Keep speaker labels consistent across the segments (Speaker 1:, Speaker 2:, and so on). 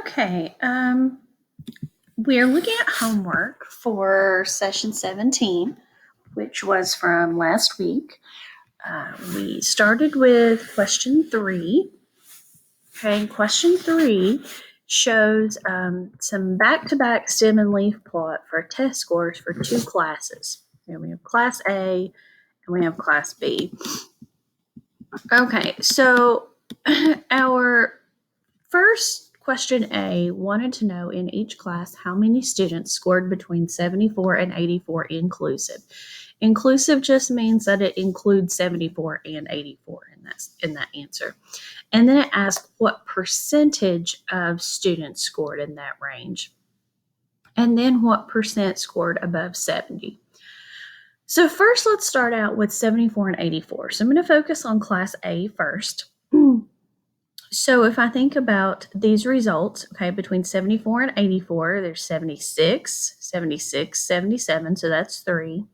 Speaker 1: Okay, we're looking at homework for session 17, which was from last week. We started with question 3. Okay, question 3 shows some back-to-back stem and leaf plot for test scores for 2 classes. And we have class A and we have class B. Okay, so our first question A wanted to know in each class how many students scored between 74 and 84 inclusive. Inclusive just means that it includes 74 and 84 in that answer. And then it asks what percentage of students scored in that range. And then what percent scored above 70. So first let's start out with 74 and 84. So I'm going to focus on class A first. So if I think about these results, okay, between 74 and 84, there's 76, 76, 77, so that's 3,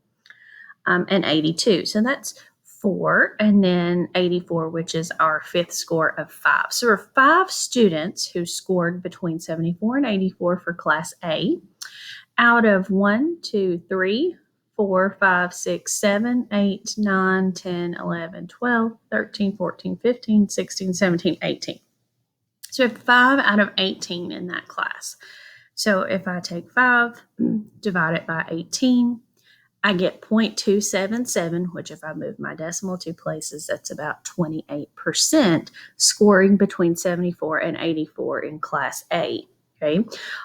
Speaker 1: and 82. So that's 4, and then 84, which is our fifth score of 5. So there are 5 students who scored between 74 and 84 for Class A out of 1, 2, 3, 4, 5, 6, 7, 8, 9, 10, 11, 12, 13, 14, 15, 16, 17, 18. So we have 5 out of 18 in that class. So if I take 5, divide it by 18, I get 0.277, which if I move my decimal 2 places, that's about 28% scoring between 74 and 84 in Class A. Okay.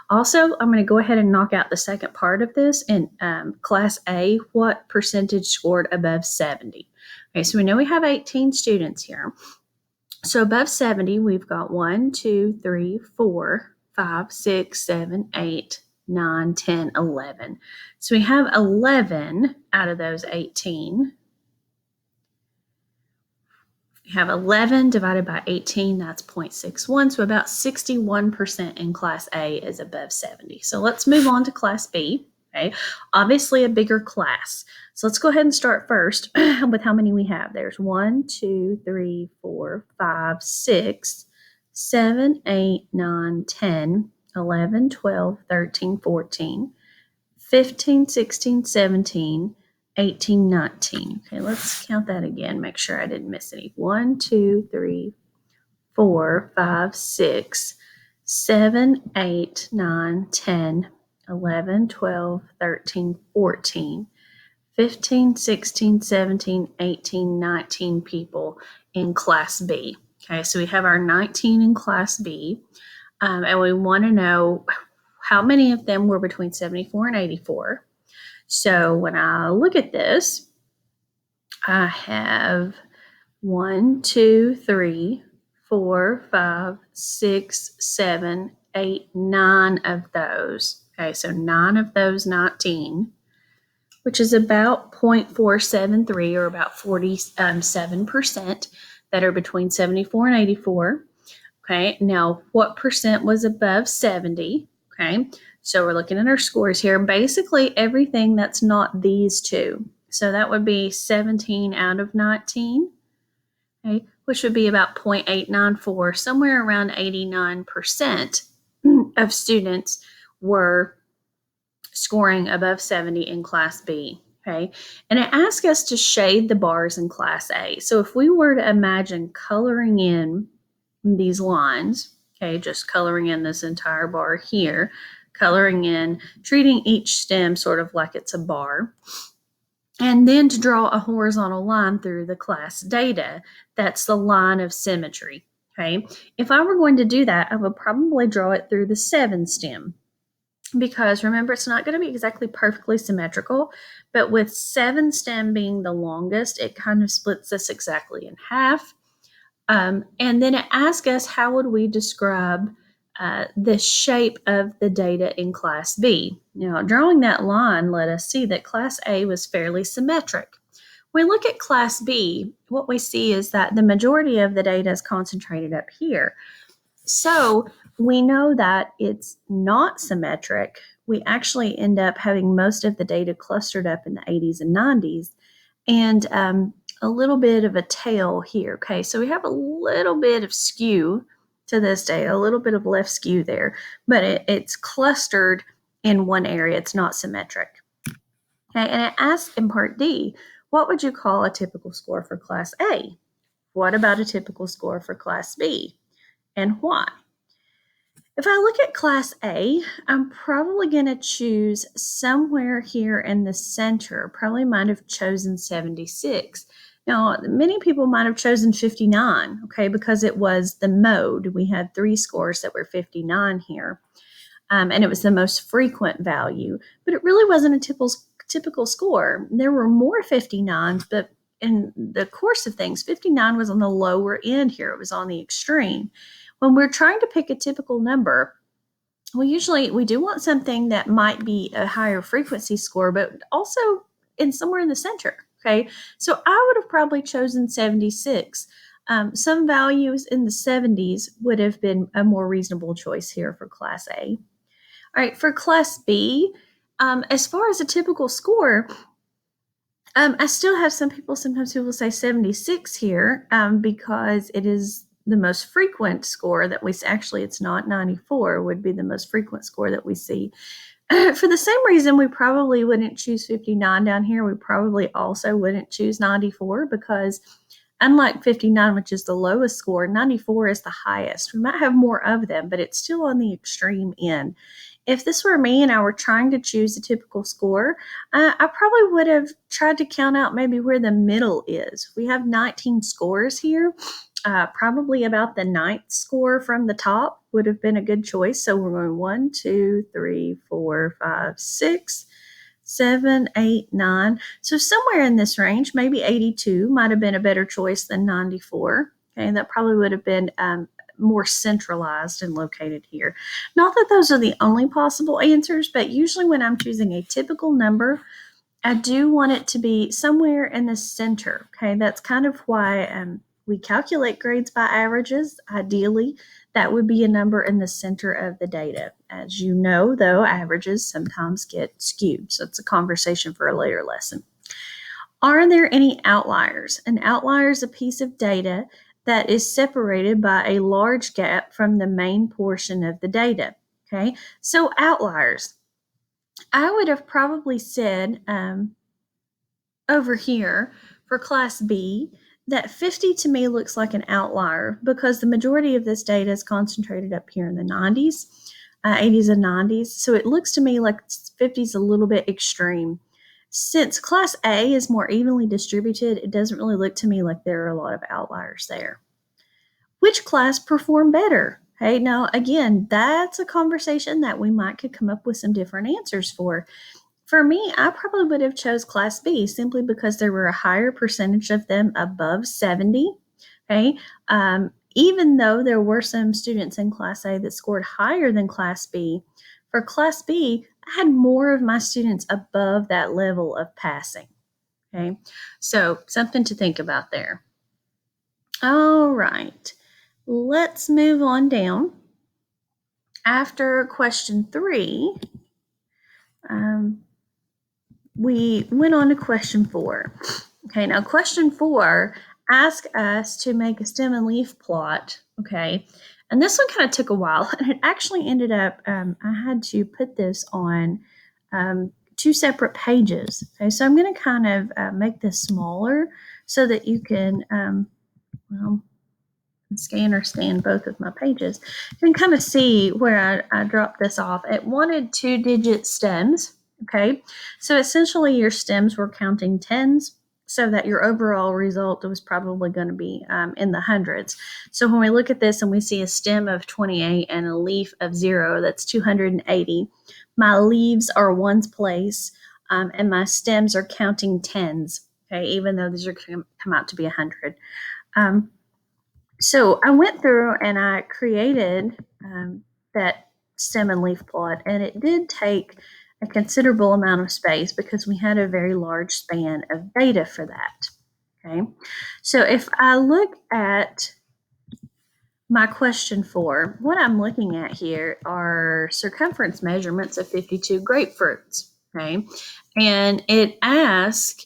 Speaker 1: Also, I'm going to go ahead and knock out the second part of this. In Class A, what percentage scored above 70? Okay, so we know we have 18 students here. So above 70, we've got 1, 2, 3, 4, 5, 6, 7, 8, 9, 10, 11. So we have 11 out of those 18. We have 11 divided by 18, that's 0.61. So about 61% in Class A is above 70. So let's move on to Class B. Okay, obviously a bigger class. So let's go ahead and start first with how many we have. There's 1, 2, 3, 4, 5, 6, 7, 8, 9, 10, 11, 12, 13, 14, 15, 16, 17, 18, 19. Okay, let's count that again. Make sure I didn't miss any. 1, 2, 3, 4, 5, 6, 7, 8, 9, 10, 11, 12, 13, 14, 15, 16, 17, 18, 19 people in Class B. Okay, so we have our 19 in Class B, and we want to know how many of them were between 74 and 84. So when I look at this, I have 1, 2, 3, 4, 5, 6, 7, 8, 9 of those. Okay, so 9 of those 19, which is about 0.473 or about 47% that are between 74 and 84. Okay, now what percent was above 70? Okay, so we're looking at our scores here. Basically everything that's not these two. So that would be 17 out of 19, okay, which would be about 0.894, somewhere around 89% of students were scoring above 70 in Class B. Okay, and it asks us to shade the bars in Class A. So if we were to imagine coloring in these lines, okay, just coloring in this entire bar here, coloring in, treating each stem sort of like it's a bar, and then to draw a horizontal line through the class data, that's the line of symmetry. Okay, if I were going to do that, I would probably draw it through the 7 stem. Because remember, it's not going to be exactly perfectly symmetrical, but with 7 stem being the longest, it kind of splits this exactly in half. And then it asks us how would we describe the shape of the data in Class B. Now, drawing that line let us see that Class A was fairly symmetric. When we look at Class B, what we see is that the majority of the data is concentrated up here. So we know that it's not symmetric. We actually end up having most of the data clustered up in the 80s and 90s and a little bit of a tail here. Okay, so we have a little bit of skew to this data, a little bit of left skew there, but it's clustered in one area. It's not symmetric. Okay, and it asks in part D, what would you call a typical score for class A? What about a typical score for class B? And why? If I look at class A, I'm probably going to choose somewhere here in the center. Probably might have chosen 76. Now, many people might have chosen 59, okay, because it was the mode. We had 3 scores that were 59 here, and it was the most frequent value, but it really wasn't a typical score. There were more 59s, but in the course of things, 59 was on the lower end here. It was on the extreme. When we're trying to pick a typical number, we do want something that might be a higher frequency score, but also somewhere in the center. Okay, so I would have probably chosen 76. Some values in the 70s would have been a more reasonable choice here for class A. All right, for class B, as far as a typical score, I still have sometimes people say 76 here because it is the most frequent score that we actually, it's not 94 would be the most frequent score that we see. For the same reason, we probably wouldn't choose 59 down here. We probably also wouldn't choose 94 because unlike 59, which is the lowest score, 94 is the highest. We might have more of them, but it's still on the extreme end. If this were me and I were trying to choose a typical score, I probably would have tried to count out maybe where the middle is. We have 19 scores here. Probably about the 9th score from the top would have been a good choice. So we're going 1, 2, 3, 4, 5, 6, 7, 8, 9. So somewhere in this range, maybe 82 might have been a better choice than 94. Okay, and that probably would have been more centralized and located here. Not that those are the only possible answers, but usually when I'm choosing a typical number, I do want it to be somewhere in the center. Okay, that's kind of why we calculate grades by averages. Ideally, that would be a number in the center of the data. As you know, though, averages sometimes get skewed. So it's a conversation for a later lesson. Are there any outliers? An outlier is a piece of data that is separated by a large gap from the main portion of the data. Okay, so outliers. I would have probably said over here for class B that 50 to me looks like an outlier because the majority of this data is concentrated up here in the 90s, 80s and 90s. So it looks to me like 50 is a little bit extreme. Since class A is more evenly distributed, it doesn't really look to me like there are a lot of outliers there. Which class performed better? Hey, now again, that's a conversation that we could come up with some different answers for. For me, I probably would have chose class B simply because there were a higher percentage of them above 70. Okay, even though there were some students in class A that scored higher than class B, for class B, I had more of my students above that level of passing. Okay, so something to think about there. All right, let's move on down. After question 3, we went on to question 4. Okay, now question 4 asked us to make a stem and leaf plot. Okay, and this one kind of took a while, and it actually ended up, I had to put this on 2 separate pages. Okay, so I'm going to kind of make this smaller so that you can, scan or scan both of my pages. You can kind of see where I dropped this off. It wanted 2-digit stems. Okay, so essentially your stems were counting tens so that your overall result was probably going to be in the hundreds. So when we look at this and we see a stem of 28 and a leaf of 0, that's 280. My leaves are ones place and my stems are counting tens, okay, even though these are going to come out to be 100. So I went through and I created that stem and leaf plot, and it did take a considerable amount of space because we had a very large span of data for that. Okay, so if I look at my question 4, what I'm looking at here are circumference measurements of 52 grapefruits. Okay, and it asks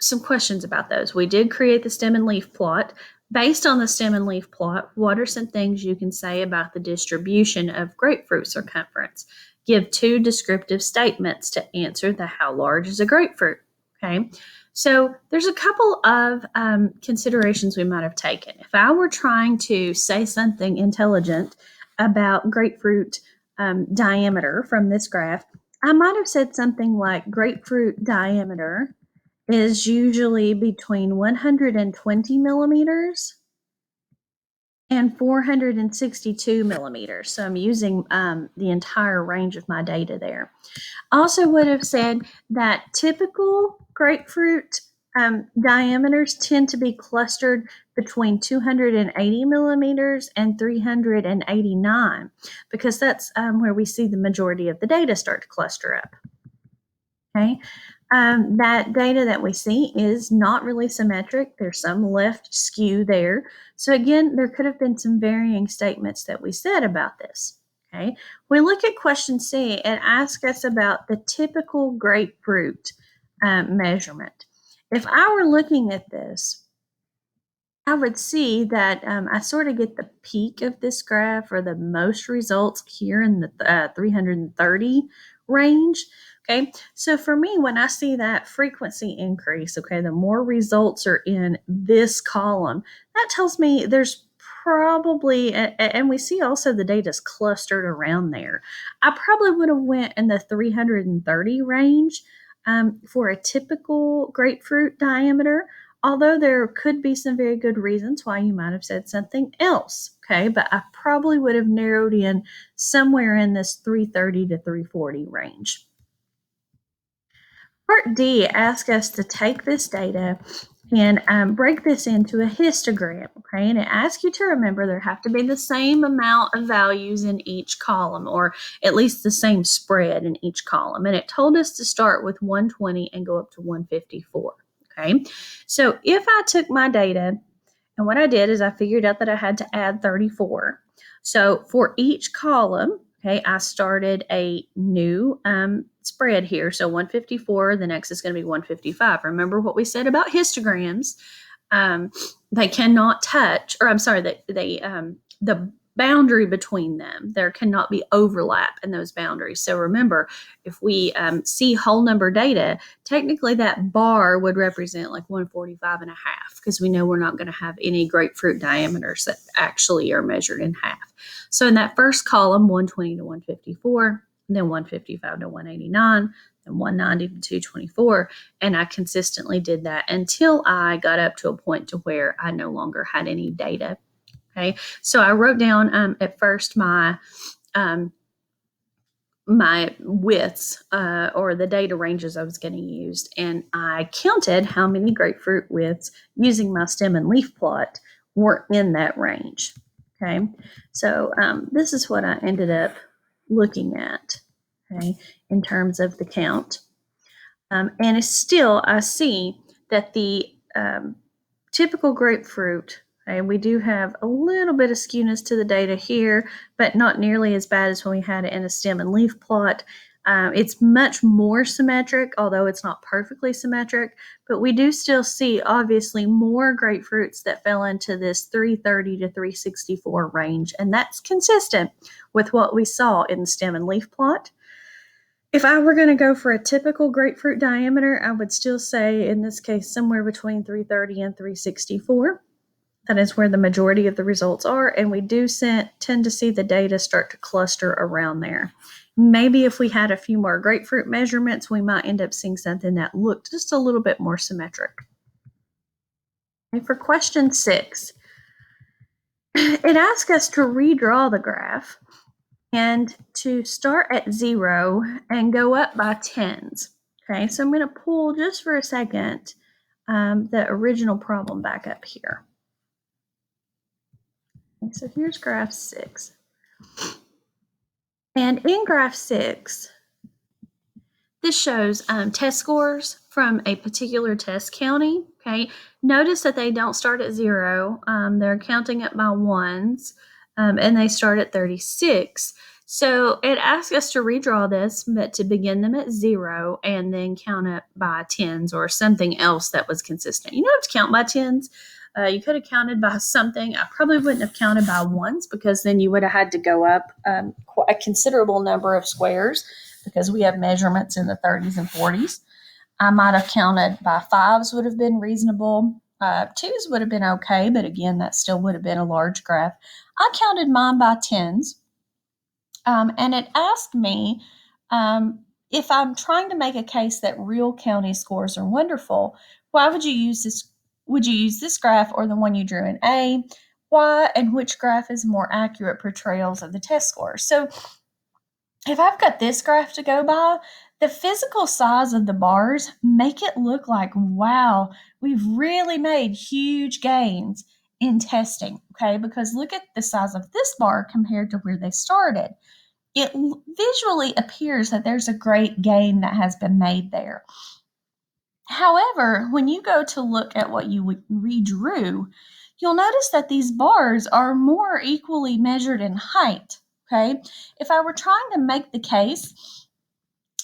Speaker 1: some questions about those. We did create the stem and leaf plot. Based on the stem and leaf plot, what are some things you can say about the distribution of grapefruit circumference? Give 2 descriptive statements to answer the how large is a grapefruit. Okay, so there's a couple of considerations we might have taken. If I were trying to say something intelligent about grapefruit diameter from this graph, I might have said something like grapefruit diameter is usually between 120 millimeters and 462 millimeters. So I'm using the entire range of my data there. I also would have said that typical grapefruit diameters tend to be clustered between 280 millimeters and 389 because that's where we see the majority of the data start to cluster up. Okay. That data that we see is not really symmetric. There's some left skew there. So again, there could have been some varying statements that we said about this. Okay. When we look at question C, it asks us about the typical grapefruit measurement. If I were looking at this, I would see that I sort of get the peak of this graph or the most results here in the 330 range. Okay, so for me, when I see that frequency increase, okay, the more results are in this column, that tells me there's probably, and we see also the data's clustered around there. I probably would have went in the 330 range for a typical grapefruit diameter. Although there could be some very good reasons why you might have said something else, okay? But I probably would have narrowed in somewhere in this 330 to 340 range. Part D asks us to take this data and break this into a histogram, okay? And it asks you to remember there have to be the same amount of values in each column, or at least the same spread in each column. And it told us to start with 120 and go up to 154. Okay, so if I took my data and what I did is I figured out that I had to add 34. So for each column, okay, I started a new spread here. So 154, the next is going to be 155. Remember what we said about histograms. They cannot touch, or I'm sorry, the boundary between them, there cannot be overlap in those boundaries. So remember, if we see whole number data, technically that bar would represent like 145 and a half because we know we're not going to have any grapefruit diameters that actually are measured in half. So in that first column, 120 to 154, then 155 to 189, then 190 to 224, and I consistently did that until I got up to a point to where I no longer had any data. Okay, so I wrote down at first my widths or the data ranges I was going to use, and I counted how many grapefruit widths using my stem and leaf plot were in that range. Okay, so this is what I ended up looking at, okay, in terms of the count. And it's still, I see that the typical grapefruit, okay, we do have a little bit of skewness to the data here, but not nearly as bad as when we had it in a stem and leaf plot. It's much more symmetric, although it's not perfectly symmetric, but we do still see obviously more grapefruits that fell into this 330 to 364 range, and that's consistent with what we saw in the stem and leaf plot. If I were going to go for a typical grapefruit diameter, I would still say in this case somewhere between 330 and 364. That is where the majority of the results are, and we do tend to see the data start to cluster around there. Maybe if we had a few more grapefruit measurements, we might end up seeing something that looked just a little bit more symmetric. And for question 6, it asks us to redraw the graph and to start at 0 and go up by tens. Okay, so I'm going to pull just for a second the original problem back up here. Okay, so here's graph 6. And in graph 6, this shows test scores from a particular test county. Okay, notice that they don't start at 0. They're counting up by ones, and they start at 36. So it asks us to redraw this, but to begin them at 0 and then count up by tens or something else that was consistent. You don't have to count by tens, You could have counted by something. I probably wouldn't have counted by ones because then you would have had to go up a considerable number of squares because we have measurements in the 30s and 40s. I might have counted by fives would have been reasonable. Twos would have been okay, but again, that still would have been a large graph. I counted mine by tens, and it asked me if I'm trying to make a case that real county scores are wonderful, why would you use this? Would you use this graph or the one you drew in A? Why and which graph is more accurate portrayals of the test scores? So if I've got this graph to go by, the physical size of the bars make it look like, wow, we've really made huge gains in testing, okay? Because look at the size of this bar compared to where they started. It visually appears that there's a great gain that has been made there. However, when you go to look at what you redrew, you'll notice that these bars are more equally measured in height, okay? If I were trying to make the case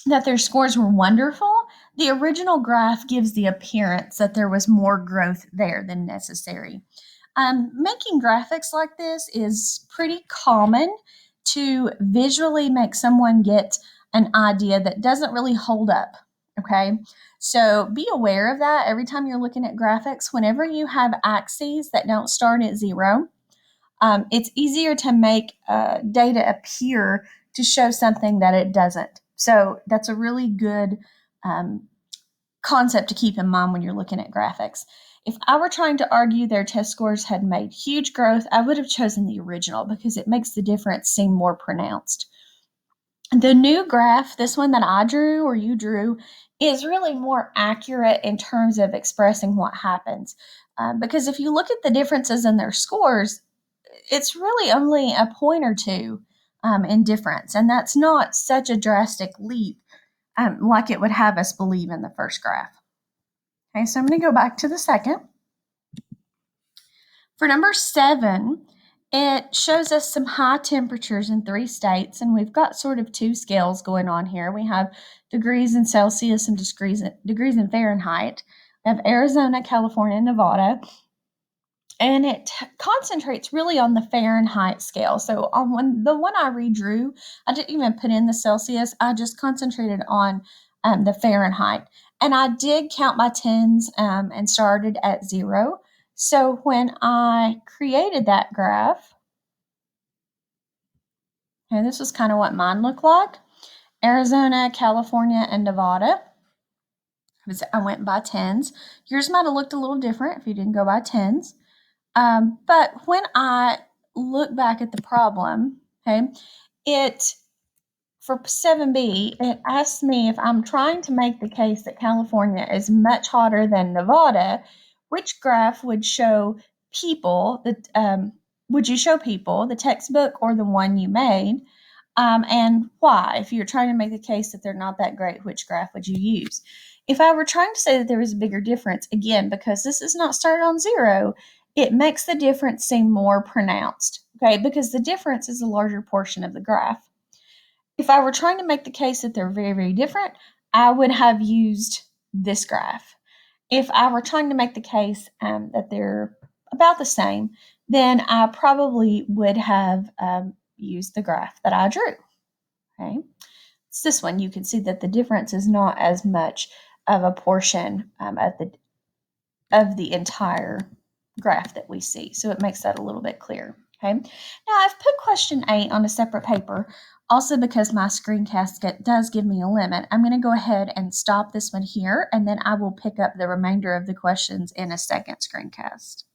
Speaker 1: that their scores were wonderful, the original graph gives the appearance that there was more growth there than necessary. Making graphics like this is pretty common to visually make someone get an idea that doesn't really hold up, okay? So be aware of that every time you're looking at graphics. Whenever you have axes that don't start at zero, it's easier to make data appear to show something that it doesn't. So that's a really good concept to keep in mind when you're looking at graphics. If I were trying to argue their test scores had made huge growth, I would have chosen the original because it makes the difference seem more pronounced. The new graph, this one that I drew or you drew, is really more accurate in terms of expressing what happens. Because if you look at the differences in their scores, it's really only a point or two in difference. And that's not such a drastic leap like it would have us believe in the first graph. Okay, so I'm going to go back to the second. For number 7, it shows us some high temperatures in 3 states, and we've got sort of 2 scales going on here. We have degrees in Celsius and degrees in Fahrenheit. We have Arizona, California, and Nevada. And it concentrates really on the Fahrenheit scale. So on the one I redrew, I didn't even put in the Celsius. I just concentrated on the Fahrenheit. And I did count by tens and started at 0. So when I created that graph, and this was kind of what mine looked like, Arizona, California, and Nevada. I went by tens. Yours might have looked a little different if you didn't go by tens. But when I look back at the problem, okay, for 7B, it asks me if I'm trying to make the case that California is much hotter than Nevada, which graph would show people would you show people the textbook or the one you made, and why? If you're trying to make the case that they're not that great, which graph would you use? If I were trying to say that there was a bigger difference, again, because this is not started on 0, it makes the difference seem more pronounced, okay, because the difference is a larger portion of the graph. If I were trying to make the case that they're very, very different, I would have used this graph. If I were trying to make the case that they're about the same, then I probably would have used the graph that I drew. Okay, it's this one. You can see that the difference is not as much of a portion of the entire graph that we see. So it makes that a little bit clearer. Okay. Now I've put question 8 on a separate paper, also because my screencast does give me a limit. I'm going to go ahead and stop this one here, and then I will pick up the remainder of the questions in a second screencast.